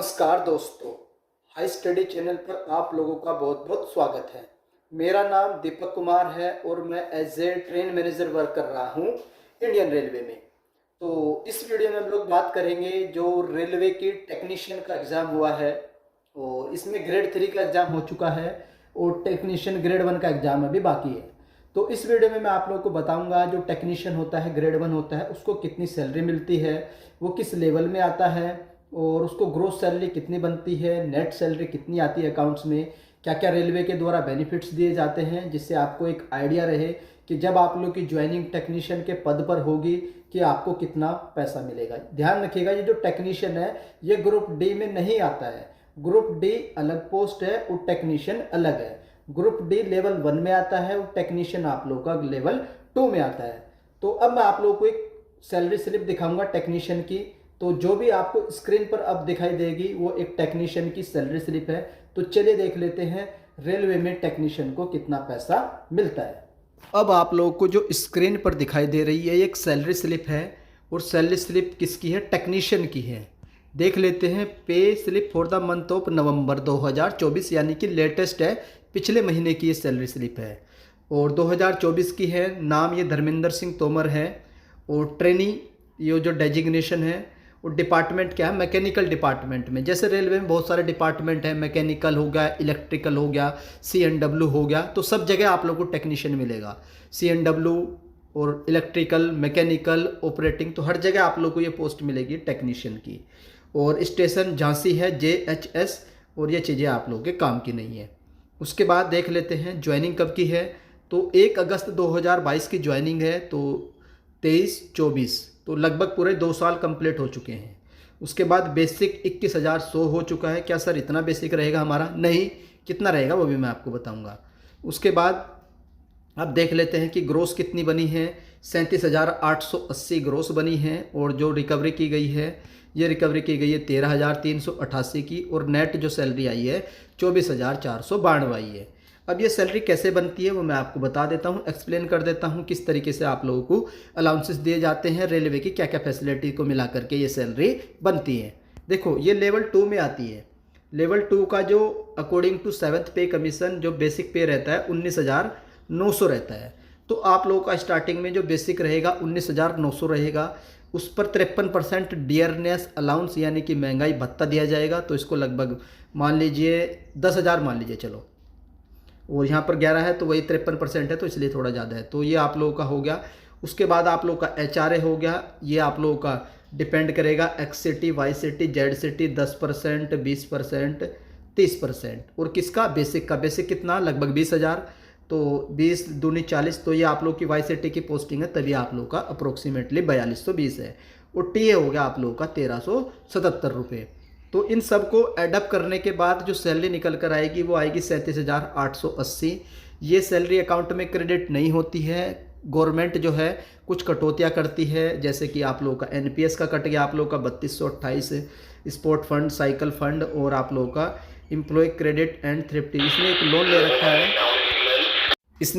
नमस्कार दोस्तों, high study channel पर आप लोगों का बहुत बहुत स्वागत है। मेरा नाम दीपक कुमार है और मैं as a train manager work कर रहा हूँ इंडियन रेलवे में। तो इस वीडियो में हम लोग बात करेंगे जो रेलवे की टेक्नीशियन का एग्ज़ाम हुआ है और इसमें ग्रेड 3 का एग्ज़ाम हो चुका है और टेक्नीशियन ग्रेड 1 का एग्ज़ाम अभी बाकी है। तो इस वीडियो में मैं आप लोगों को बताऊंगा जो टेक्नीशियन होता है ग्रेड 1 होता है उसको कितनी सैलरी मिलती है, वो किस लेवल में आता है और उसको ग्रोस सैलरी कितनी बनती है, नेट सैलरी कितनी आती है अकाउंट्स में, क्या क्या रेलवे के द्वारा बेनिफिट्स दिए जाते हैं, जिससे आपको एक आइडिया रहे कि जब आप लोग की ज्वाइनिंग टेक्नीशियन के पद पर होगी कि आपको कितना पैसा मिलेगा। ध्यान रखिएगा, ये जो टेक्नीशियन है ये ग्रुप डी में नहीं आता है। ग्रुप डी अलग पोस्ट है और टेक्नीशियन अलग है। ग्रुप डी लेवल 1 में आता है और टेक्नीशियन आप लोग का लेवल 2 में आता है। तो अब मैं आप लोग को एक सैलरी स्लिप दिखाऊंगा टेक्नीशियन की। तो जो भी आपको स्क्रीन पर अब दिखाई देगी वो एक टेक्नीशियन की सैलरी स्लिप है। तो चलिए देख लेते हैं रेलवे में टेक्नीशियन को कितना पैसा मिलता है। अब आप लोगों को जो स्क्रीन पर दिखाई दे रही है एक सैलरी स्लिप है और सैलरी स्लिप किसकी है? टेक्नीशियन की है। देख लेते हैं। Pay slip for the month of November 2024, यानी कि लेटेस्ट है, पिछले महीने की ये सैलरी स्लिप है और 2024 की है। नाम ये धर्मेंद्र सिंह तोमर है और ट्रेनी ये जो डेजिग्नेशन है और डिपार्टमेंट क्या है? मैकेनिकल डिपार्टमेंट में। जैसे रेलवे में बहुत सारे डिपार्टमेंट हैं, मैकेनिकल हो गया, इलेक्ट्रिकल हो गया, CNW हो गया, तो सब जगह आप लोगों को टेक्नीशियन मिलेगा। CNW और इलेक्ट्रिकल, मैकेनिकल, ऑपरेटिंग, तो हर जगह आप लोग को ये पोस्ट मिलेगी टेक्नीशियन की। और स्टेशन झांसी है JHS, और ये चीज़ें आप लोगों के काम की नहीं है। उसके बाद देख लेते हैं ज्वाइनिंग कब की है। तो 1 अगस्त 2022 की ज्वाइनिंग है, तो 23-24, तो लगभग पूरे 2 साल कंप्लीट हो चुके हैं। उसके बाद बेसिक 21,100 हो चुका है। क्या सर इतना बेसिक रहेगा हमारा? नहीं, कितना रहेगा वो भी मैं आपको बताऊंगा। उसके बाद अब देख लेते हैं कि ग्रोस कितनी बनी है। 37,880 ग्रोस बनी है और जो रिकवरी की गई है ये रिकवरी की गई है 13,388 की, और नेट जो सैलरी आई है 24,492 आई है। अब ये सैलरी कैसे बनती है वो मैं आपको बता देता हूँ, एक्सप्लेन कर देता हूँ किस तरीके से आप लोगों को अलाउंसेस दिए जाते हैं, रेलवे की क्या क्या फैसिलिटी को मिला करके ये सैलरी बनती है। देखो ये लेवल 2 में आती है। लेवल 2 का जो अकॉर्डिंग टू 7th पे कमीशन जो बेसिक पे रहता है 19,900 रहता है। तो आप लोगों का स्टार्टिंग में जो बेसिक रहेगा 19,900 रहेगा। उस पर 53% डियरनेस अलाउंस यानी कि महंगाई भत्ता दिया जाएगा। तो इसको लगभग मान लीजिए 10,000 मान लीजिए, चलो, और यहाँ पर 11 है तो वही 53% है, तो इसलिए थोड़ा ज़्यादा है। तो ये आप लोगों का हो गया। उसके बाद आप लोगों का HRA हो गया। ये आप लोगों का डिपेंड करेगा XCT, YCT, ZCT 10%, 20%, 30%। और किसका? बेसिक का। बेसिक कितना? लगभग 20,000। तो 20 दूनी 40, तो ये आप लोग की YCT की पोस्टिंग है, तभी आप लोग का अप्रोक्सीमेटली 4220 है। और TA हो गया आप लोगों का 1377 रुपये। तो इन सब को एडअप करने के बाद जो सैलरी निकल कर आएगी वो आएगी 37,880। ये सैलरी अकाउंट में क्रेडिट नहीं होती है। गवर्नमेंट जो है कुछ कटौतियाँ करती है, जैसे कि आप लोगों का NPS का कट गया, आप लोगों का 3228, स्पोर्ट फंड, साइकिल फंड, और आप लोगों का एम्प्लॉय क्रेडिट एंड थ्रिफ्टी। इसने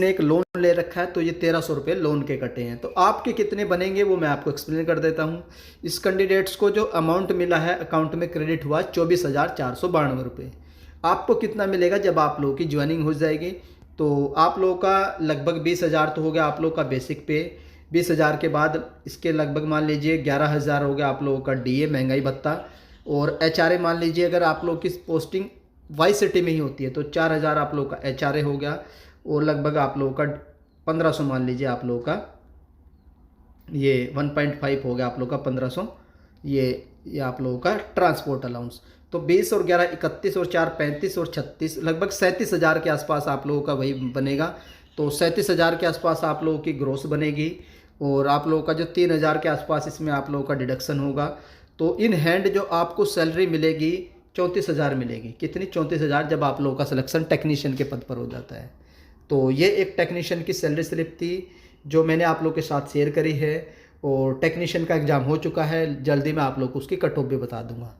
एक लोन ले रखा है तो ये 1,300 रुपये लोन के कटे हैं। तो आपके कितने बनेंगे वो मैं आपको एक्सप्लेन कर देता हूँ। इस कैंडिडेट्स को जो अमाउंट मिला है अकाउंट में क्रेडिट हुआ 24,492 रुपये। आपको कितना मिलेगा जब आप लोगों की ज्वाइनिंग हो जाएगी? तो आप लोगों का लगभग 20,000 तो हो गया आप लोगों का बेसिक पे। 20,000 के बाद इसके लगभग मान लीजिए 11,000 हो गया आप लोगों का DA महंगाई भत्ता, और HRA मान लीजिए अगर आप लोग की पोस्टिंग YCT में ही होती है तो 4,000 आप लोगों का HRA हो गया, और लगभग आप लोगों का 1,500 मान लीजिए आप लोगों का ये 1.5 हो गया आप लोगों का 1,500, ये आप लोगों का ट्रांसपोर्ट अलाउंस। तो 20 और 11 31 और 4 35 और 36 लगभग 37,000 के आसपास आप लोगों का वही बनेगा। तो 37,000 के आसपास आप लोगों की ग्रोस बनेगी, और आप लोगों का जो 3,000 के आसपास इसमें आप लोगों का डिडक्शन होगा। तो इन हैंड जो आपको सैलरी मिलेगी 34,000 मिलेगी। कितनी? 34,000, जब आप लोगों का सिलेक्शन टेक्नीशियन के पद पर हो जाता है। तो ये एक टेक्नीशियन की सैलरी स्लिप थी जो मैंने आप लोग के साथ शेयर करी है, और टेक्नीशियन का एग्ज़ाम हो चुका है, जल्दी मैं आप लोग को उसकी कट ऑफ भी बता दूंगा।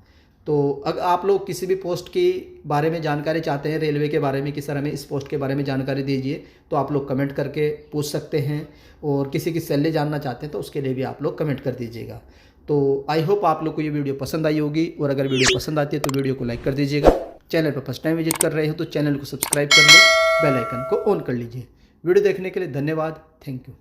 तो अगर आप लोग किसी भी पोस्ट की बारे में जानकारी चाहते हैं, रेलवे के बारे में कि सर हमें इस पोस्ट के बारे में जानकारी दीजिए, तो आप लोग कमेंट करके पूछ सकते हैं, और किसी की सैलरी जानना चाहते हैं तो उसके लिए भी आप लोग कमेंट कर दीजिएगा। तो आई होप आप लोग को ये वीडियो पसंद आई होगी, और अगर वीडियो पसंद आती है तो वीडियो को लाइक कर दीजिएगा। चैनल पर फर्स्ट टाइम विजिट कर रहे हो तो चैनल को सब्सक्राइब कर लो, बेल आइकन को ऑन कर लीजिए। वीडियो देखने के लिए धन्यवाद। Thank you.